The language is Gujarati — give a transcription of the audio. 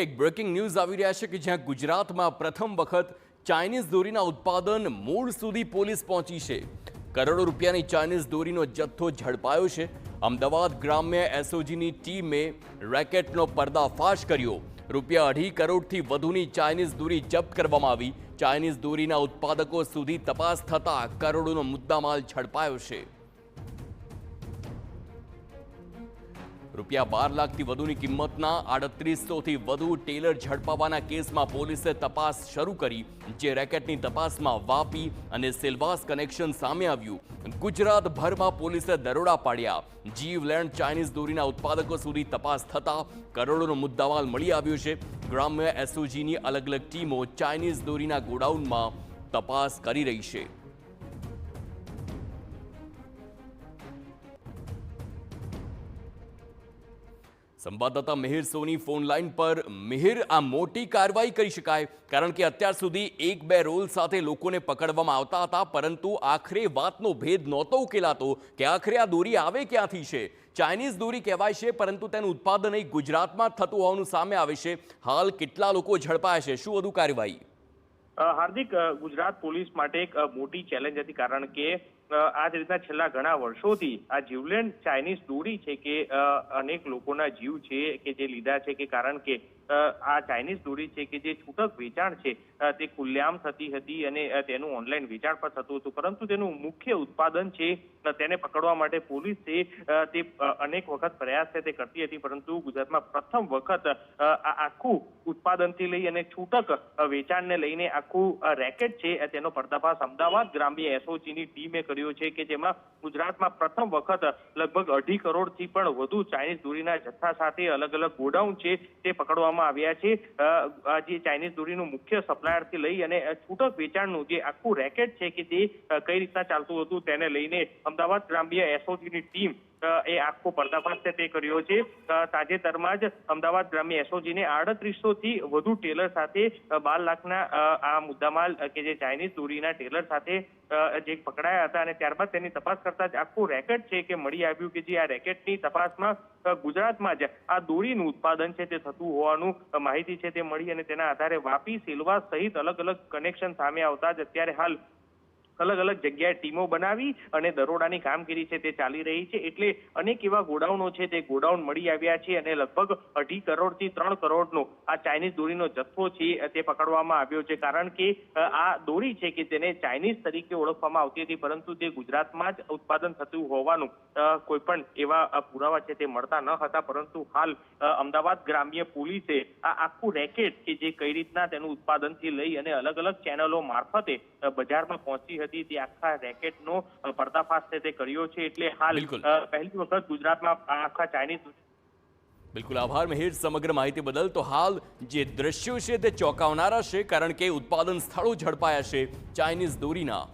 એક બ્રેકિંગ ન્યૂઝ આવી રહ્યા છે કે જ્યાં ગુજરાતમાં પ્રથમ વખત ચાઇનીઝ દોરીના ઉત્પાદન મૂળ સુધી પોલીસ પહોંચી છે। કરોડો રૂપિયાની ચાઇનીઝ દોરીનો જથ્થો ઝડપાયો છે। અમદાવાદ ગ્રામ્ય એસઓજીની ટીમે રેકેટનો પર્દાફાશ કર્યો। રૂપિયા 2.5 કરોડથી વધુની ચાઇનીઝ દોરી જપ્ત કરવામાં આવી। ચાઇનીઝ દોરીના ઉત્પાદકો સુધી તપાસ થતાં કરોડોનો મુદ્દામાલ ઝડપાયો છે। રૂપિયા 12 લાખથી વધુની કિંમતના 3800થી વધુ ટેલર ઝડપાવાના કેસમાં પોલીસે તપાસ શરૂ કરી। જે રેકેટની તપાસમાં વાપી અને સિલવાસ કનેક્શન સામે આવ્યું। ગુજરાતભરમાં પોલીસે દરોડા પાડ્યા। જીવલેણ ચાઇનીઝ દોરીના ઉત્પાદકો સુધી તપાસ થતાં કરોડોનો મુદ્દામાલ મળી આવ્યો છે। ગ્રામ્ય એસઓજીની અલગ અલગ ટીમો ચાઇનીઝ દોરીના ગોડાઉનમાં તપાસ કરી રહી છે। સંવાદદાતા મિહિર સોની ફોન લાઈન પર। મિહિર, આ મોટી કાર્યવાહી કરી શકાય કારણ કે અત્યાર સુધી 1-2 રોલ સાથે લોકોને પકડવામાં આવતા હતા, પરંતુ આખરે વાતનો ભેદ નહોતો ઉકેલાતો કે આખરે આ દોરી આવે ક્યાંથી છે। ચાઇનીઝ દોરી કહેવાય છે, પરંતુ તેનું ઉત્પાદન અહીં ગુજરાતમાં થતું હોવાનું સામે આવે છે। હાલ કેટલા લોકો ઝડપાયા છે? શું વધુ કાર્યવાહી? હાર્દિક, ગુજરાત પોલીસ માટે એક મોટી ચેલેન્જ હતી, કારણ કે આ જ રીતના છેલ્લા ઘણા વર્ષોથી આ જીવલેણ ચાઇનીઝ દોરી છે કે અનેક લોકોના જીવ છે કે જે લીધા છે, કે કારણ કે આ ચાઇનીઝ દોરી છે કે જે છૂટક વેચાણ છે તે ખુલ્લેઆમ થતી હતી અને તેનું ઓનલાઈન વેચાણ પણ થતું હતું, પરંતુ તેનું મુખ્ય ઉત્પાદન છે તેને પકડવા માટે પોલીસ છે તે અનેક વખત પ્રયાસ છે તે કરતી હતી, પરંતુ ગુજરાતમાં પ્રથમ વખત આ આખું ઉત્પાદનથી લઈ અને છૂટક વેચાણને લઈને આખું રેકેટ છે તેનો પર્દાફાશ અમદાવાદ ગ્રામ્ય એસઓજીની ટીમે કર્યો છે, કે જેમાં ગુજરાતમાં પ્રથમ વખત લગભગ 2.5 કરોડથી પણ વધુ ચાઇનીઝ દોરીના જથ્થા સાથે અલગ અલગ ગોડાઉન છે તે પકડવામાં આવ્યા છે। જે ચાઇનીઝ દોરીનું મુખ્ય સપ્લાયરથી લઈ અને છૂટક વેચાણનું જે આખું રેકેટ છે કે તે કઈ રીતના ચાલતું હતું તેને લઈને અમદાવાદ ગ્રામ્ય એસઓજીની ટીમ એ આખો પર્દાફાશ છે તે કર્યો છે। તાજેતરમાં જ અમદાવાદ ગ્રામ્ય એસઓજીને 3800થી વધુ ટેલર સાથે 12 લાખના આ મુદ્દામાલ કે જે ચાઇનીઝ દોરીના ટેલર સાથે જે પકડાયા હતા, અને ત્યારબાદ તેની તપાસ કરતા જ આખું રેકેટ છે કે મળી આવ્યું, કે જે આ રેકેટની તપાસમાં ગુજરાતમાં જ આ દોરીનું ઉત્પાદન છે તે થતું હોવાનું માહિતી છે તે મળી, અને તેના આધારે વાપી, સિલવાસ સહિત અલગ અલગ કનેક્શન સામે આવતા જ અત્યારે હાલ અલગ અલગ જગ્યાએ ટીમો બનાવી અને દરોડાની કામગીરી છે તે ચાલી રહી છે। એટલે અનેક એવા ગોડાઉનો છે તે ગોડાઉન મળી આવ્યા છે અને લગભગ 2.5 કરોડથી 3 કરોડનો આ ચાઇનીઝ દોરીનો જથ્થો છે તે પકડવામાં આવ્યો છે, કારણ કે આ દોરી છે કે તેને ચાઇનીઝ તરીકે ઓળખવામાં આવતી હતી, પરંતુ તે ગુજરાતમાં જ ઉત્પાદન થતું હોવાનું કોઈ પણ એવા પુરાવા છે તે મળતા ન હતા। પરંતુ હાલ અમદાવાદ ગ્રામ્ય પોલીસે આ આખું રેકેટ કે જે કઈ રીતના તેનું ઉત્પાદનથી લઈ અને અલગ અલગ ચેનલો મારફતે બજારમાં પહોંચી હતી તે આખા રેકેટનો પર્દાફાશ છે તે કર્યો છે। એટલે હાલ પહેલી વખત ગુજરાતમાં આખા ચાઇનીઝ બિલકુલ આભાર મિહિર સમગ્ર માહિતી બદલ। તો હાલ જે દ્રશ્યો છે તે ચોંકાવનારા છે, કારણ કે ઉત્પાદન સ્થળો ઝડપાયા છે ચાઇનીઝ દોરીના।